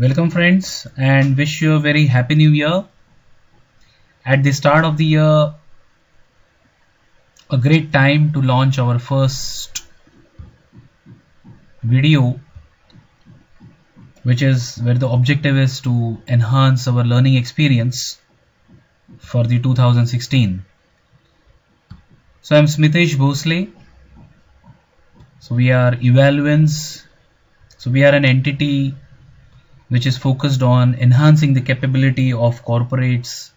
Welcome friends and wish you a very happy new year. At the start of the year, a great time to launch our first video, which is where the objective is to enhance our learning experience for the 2016. So I'm Smitesh Bhosle. So we are Evaluenz. So we are an entity which is focused on enhancing the capability of corporates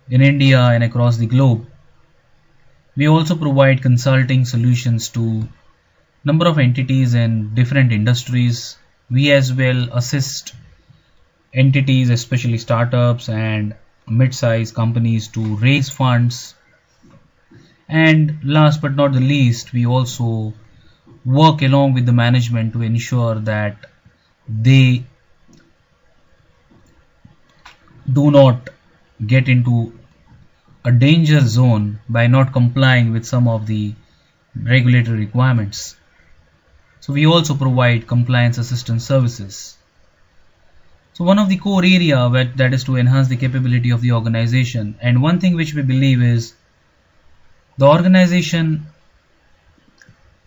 in India and across the globe. We also provide consulting solutions to number of entities in different industries. We as well assist entities, especially startups and mid-sized companies, to raise funds. And last but not the least, we also work along with the management to ensure that they do not get into a danger zone by not complying with some of the regulatory requirements. So we also provide compliance assistance services. So one of the core area that is to enhance the capability of the organization, and one thing which we believe is the organization,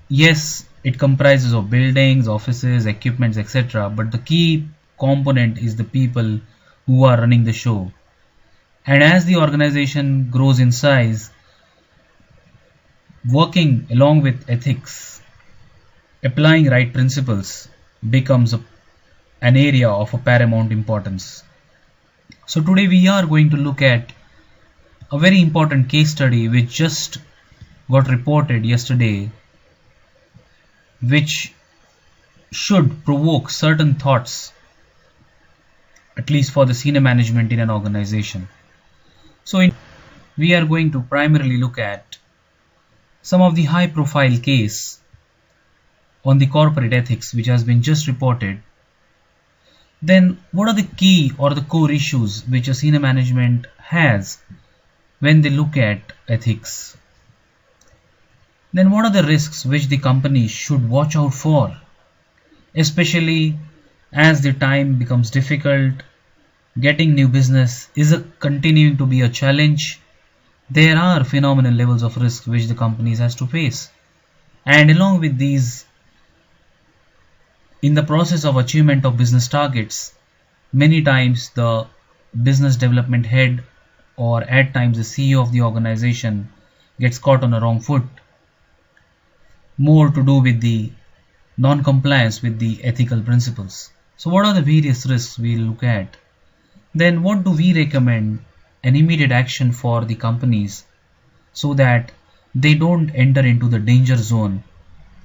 yes, it comprises of buildings, offices, equipments, etc. But the key component is the people who are running the show. And as the organization grows in size, working along with ethics, applying right principles becomes an area of a paramount importance. So today we are going to look at a very important case study which just got reported yesterday, which should provoke certain thoughts, at least for the senior management in an organization. So we are going to primarily look at some of the high profile case on the corporate ethics which has been just reported. Then what are the key or the core issues which a senior management has when they look at ethics? Then what are the risks which the company should watch out for, especially as the time becomes difficult, getting new business is continuing to be a challenge. There are phenomenal levels of risk which the companies has to face, and along with these, in the process of achievement of business targets, many times the business development head or at times the CEO of the organization gets caught on a wrong foot, more to do with the non-compliance with the ethical principles. So what are the various risks we look at? Then what do we recommend an immediate action for the companies so that they don't enter into the danger zone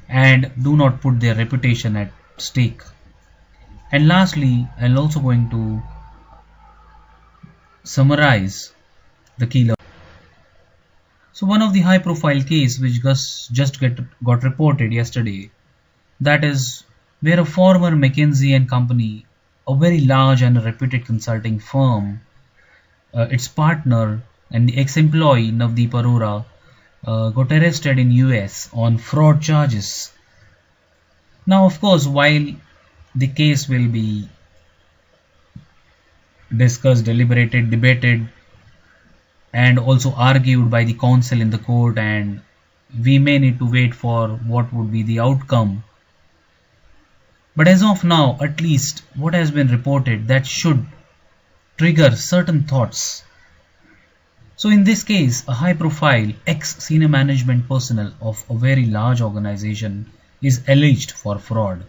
and do not put their reputation at stake? And lastly, I'm also going to summarize the key learnings. So one of the high profile case which just got reported yesterday, that is where a former McKinsey and Company, a very large and reputed consulting firm, its partner and the ex-employee Navdeep Arora got arrested in US on fraud charges. Now of course, while the case will be discussed, deliberated, debated and also argued by the counsel in the court, and we may need to wait for what would be the outcome. But as of now, at least what has been reported, that should trigger certain thoughts. So in this case, a high profile ex-senior management personnel of a very large organization is alleged for fraud.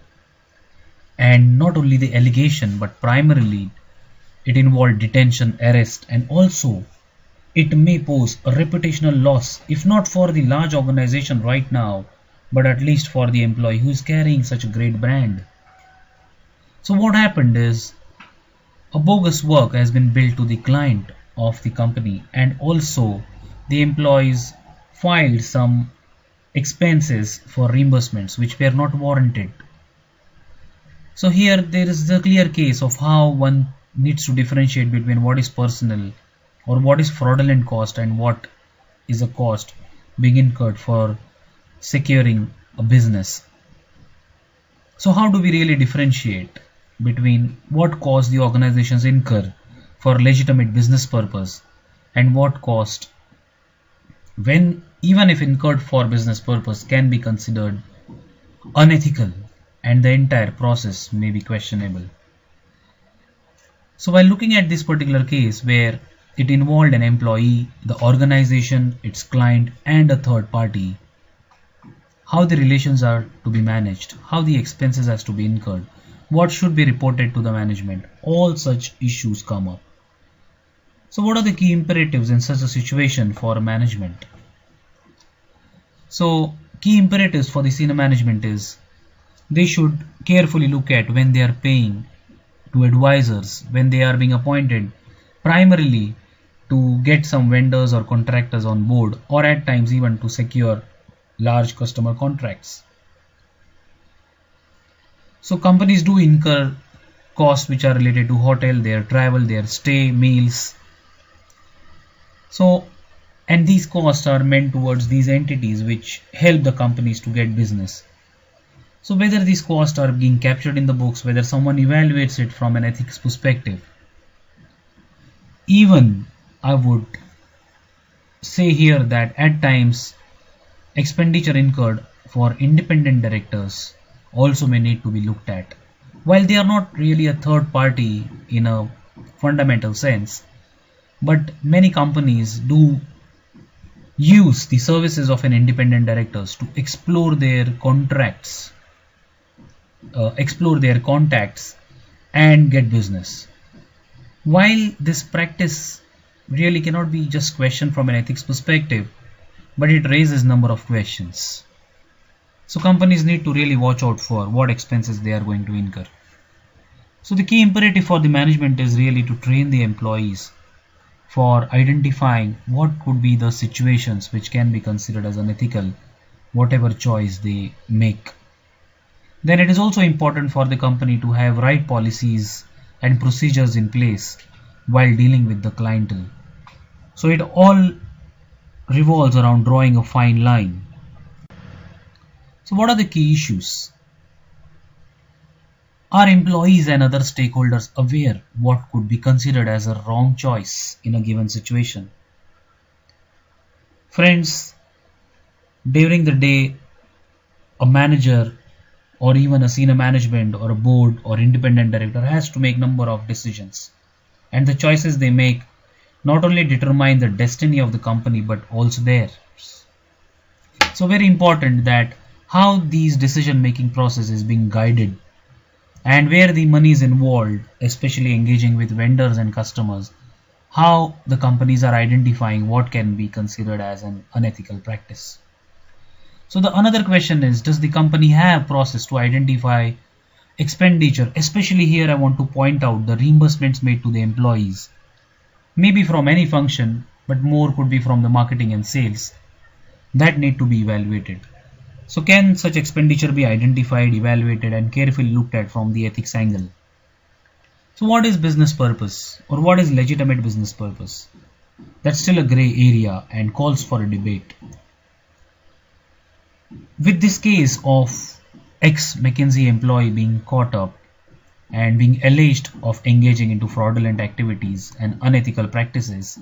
And not only the allegation, but primarily it involved detention, arrest, and also it may pose a reputational loss, if not for the large organization right now, but at least for the employee who is carrying such a great brand. So what happened is a bogus work has been billed to the client of the company, and also the employees filed some expenses for reimbursements which were not warranted. So here there is the clear case of how one needs to differentiate between what is personal or what is fraudulent cost and what is a cost being incurred for securing a business. So how do we really differentiate? between what cost the organizations incur for legitimate business purpose and what cost, when even if incurred for business purpose, can be considered unethical and the entire process may be questionable. So while looking at this particular case where it involved an employee, the organization, its client and a third party, how the relations are to be managed, how the expenses has to be incurred, what should be reported to the management, all such issues come up. So what are the key imperatives in such a situation for management? So key imperatives for the senior management is they should carefully look at when they are paying to advisors, when they are being appointed primarily to get some vendors or contractors on board, or at times even to secure large customer contracts. So companies do incur costs which are related to hotel, their travel, their stay, meals. So, and these costs are meant towards these entities which help the companies to get business. So whether these costs are being captured in the books, whether someone evaluates it from an ethics perspective, even I would say here that at times expenditure incurred for independent directors also may need to be looked at. While they are not really a third party in a fundamental sense, but many companies do use the services of an independent directors to explore their contracts, explore their contacts and get business. While this practice really cannot be just questioned from an ethics perspective, but it raises number of questions. So companies need to really watch out for what expenses they are going to incur. So the key imperative for the management is really to train the employees for identifying what could be the situations which can be considered as unethical, whatever choice they make. Then it is also important for the company to have right policies and procedures in place while dealing with the clientele. So it all revolves around drawing a fine line. So what are the key issues? Are employees and other stakeholders aware what could be considered as a wrong choice in a given situation? Friends, during the day, a manager or even a senior management or a board or independent director has to make number of decisions, and the choices they make not only determine the destiny of the company but also theirs. So very important that how these decision making process is being guided and where the money is involved, especially engaging with vendors and customers, how the companies are identifying what can be considered as an unethical practice. So the another question is, does the company have process to identify expenditure? Especially here I want to point out the reimbursements made to the employees, maybe from any function, but more could be from the marketing and sales, that need to be evaluated. So can such expenditure be identified, evaluated and carefully looked at from the ethics angle? So what is business purpose or what is legitimate business purpose? That's still a grey area and calls for a debate. With this case of ex-McKinsey employee being caught up and being alleged of engaging into fraudulent activities and unethical practices,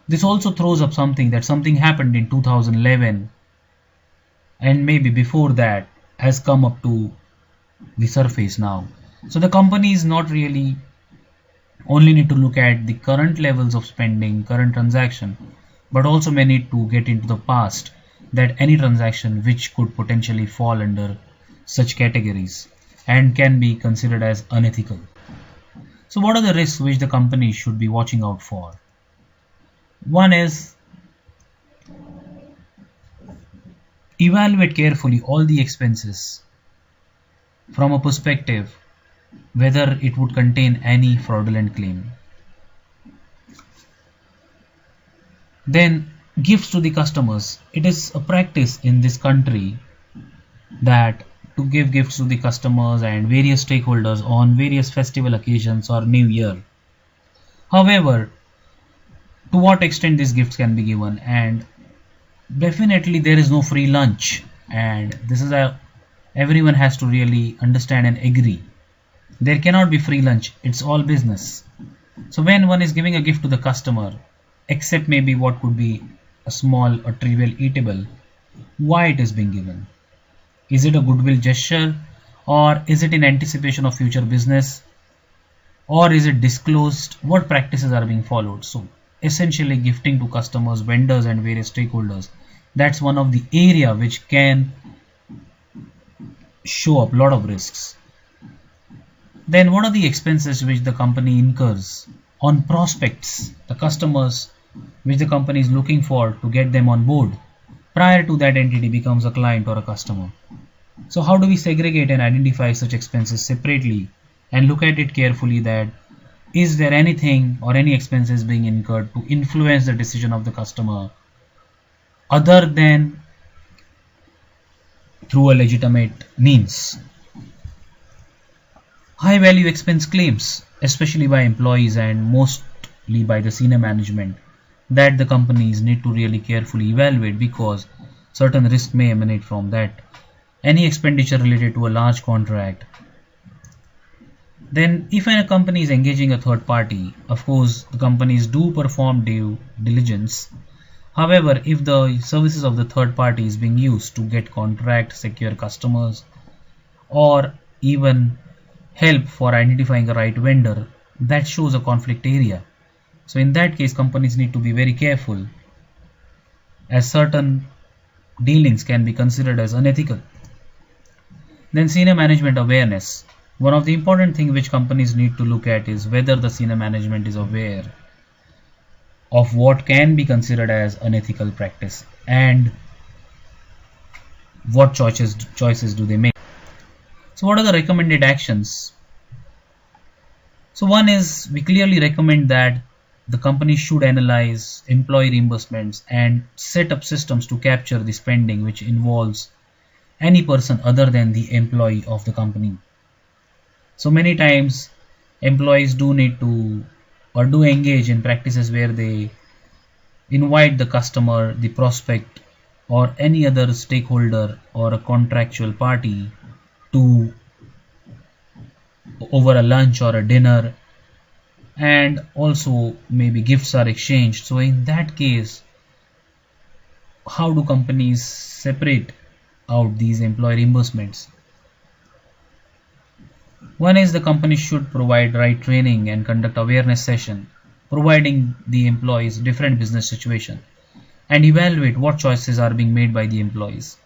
this also throws up something happened in 2011 and maybe before that has come up to the surface now. So the companies not really only need to look at the current levels of spending, current transaction, but also may need to get into the past, that any transaction which could potentially fall under such categories and can be considered as unethical. So what are the risks which the company should be watching out for? One is evaluate carefully all the expenses from a perspective whether it would contain any fraudulent claim. Then gifts to the customers. It is a practice in this country that to give gifts to the customers and various stakeholders on various festival occasions or New Year. However, to what extent these gifts can be given, and definitely there is no free lunch, and this is everyone has to really understand and agree. There cannot be free lunch. It's all business. So when one is giving a gift to the customer, except maybe what could be a small or trivial eatable, why it is being given? Is it a goodwill gesture, or is it in anticipation of future business, or is it disclosed? What practices are being followed? So essentially gifting to customers, vendors and various stakeholders, that's one of the area which can show up a lot of risks. Then what are the expenses which the company incurs on prospects, the customers which the company is looking for to get them on board prior to that entity becomes a client or a customer? So how do we segregate and identify such expenses separately and look at it carefully, that is there anything or any expenses being incurred to influence the decision of the customer other than through a legitimate means? High value expense claims, especially by employees and mostly by the senior management, that the companies need to really carefully evaluate, because certain risk may emanate from that. Any expenditure related to a large contract. Then if a company is engaging a third party, of course the companies do perform due diligence. However, if the services of the third party is being used to get contract, secure customers, or even help for identifying the right vendor, that shows a conflict area. So in that case, companies need to be very careful, as certain dealings can be considered as unethical. Then senior management awareness. One of the important things which companies need to look at is whether the senior management is aware of what can be considered as unethical practice and what choices do they make. So what are the recommended actions? So one is, we clearly recommend that the company should analyze employee reimbursements and set up systems to capture the spending which involves any person other than the employee of the company. So many times employees do need to or do engage in practices where they invite the customer, the prospect, or any other stakeholder or a contractual party to over a lunch or a dinner, and also maybe gifts are exchanged. So in that case, how do companies separate out these employee reimbursements? One is, the company should provide right training and conduct awareness session, providing the employees different business situation, and evaluate what choices are being made by the employees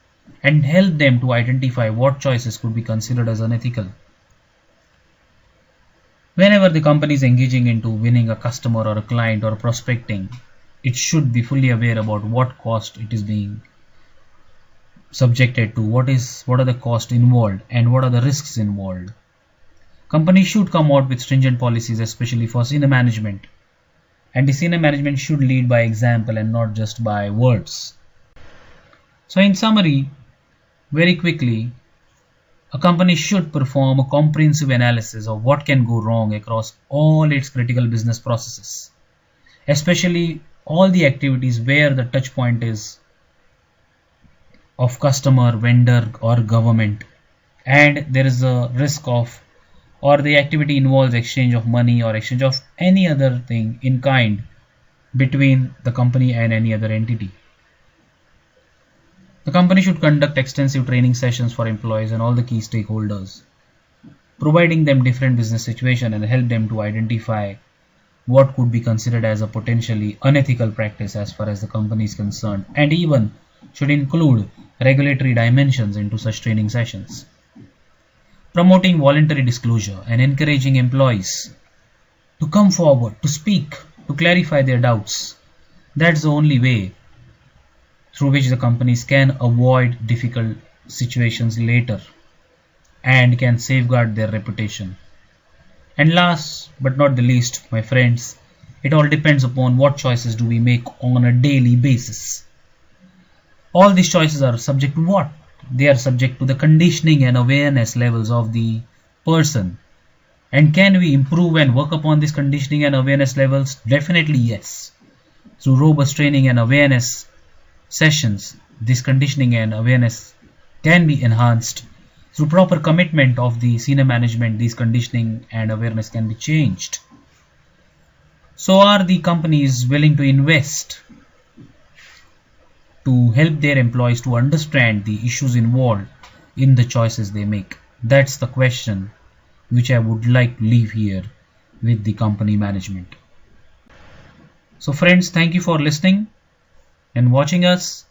and help them to identify what choices could be considered as unethical. Whenever the company is engaging into winning a customer or a client or prospecting, it should be fully aware about what cost it is being subjected to, what are the costs involved and what are the risks involved. Companies should come out with stringent policies, especially for senior management, and the senior management should lead by example and not just by words. So in summary, very quickly, a company should perform a comprehensive analysis of what can go wrong across all its critical business processes, especially all the activities where the touch point is of customer, vendor or government, and there is a risk of, or the activity involves exchange of money or exchange of any other thing in kind between the company and any other entity. The company should conduct extensive training sessions for employees and all the key stakeholders, providing them different business situations and help them to identify what could be considered as a potentially unethical practice as far as the company is concerned, and even should include regulatory dimensions into such training sessions. Promoting voluntary disclosure and encouraging employees to come forward, to speak, to clarify their doubts. That's the only way through which the companies can avoid difficult situations later and can safeguard their reputation. And last but not the least, my friends, it all depends upon what choices do we make on a daily basis. All these choices are subject to what? They are subject to the conditioning and awareness levels of the person. And can we improve and work upon these conditioning and awareness levels? Definitely yes. Through robust training and awareness sessions, this conditioning and awareness can be enhanced Through proper commitment of the senior management, these conditioning and awareness can be changed. So are the companies willing to invest to help their employees to understand the issues involved in the choices they make? That's the question which I would like to leave here with the company management. So friends, thank you for listening and watching us.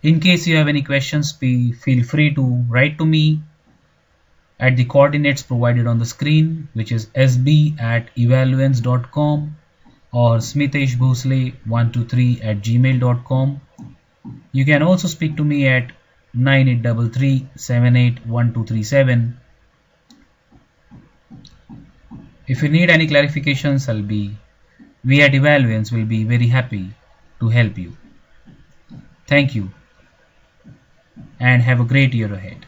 In case you have any questions, feel free to write to me at the coordinates provided on the screen, which is sb@evaluenz.com or smitheshbhosle123@gmail.com. You can also speak to me at 9833781237. If you need any clarifications, we at Evaluenz will be very happy to help you. Thank you and have a great year ahead.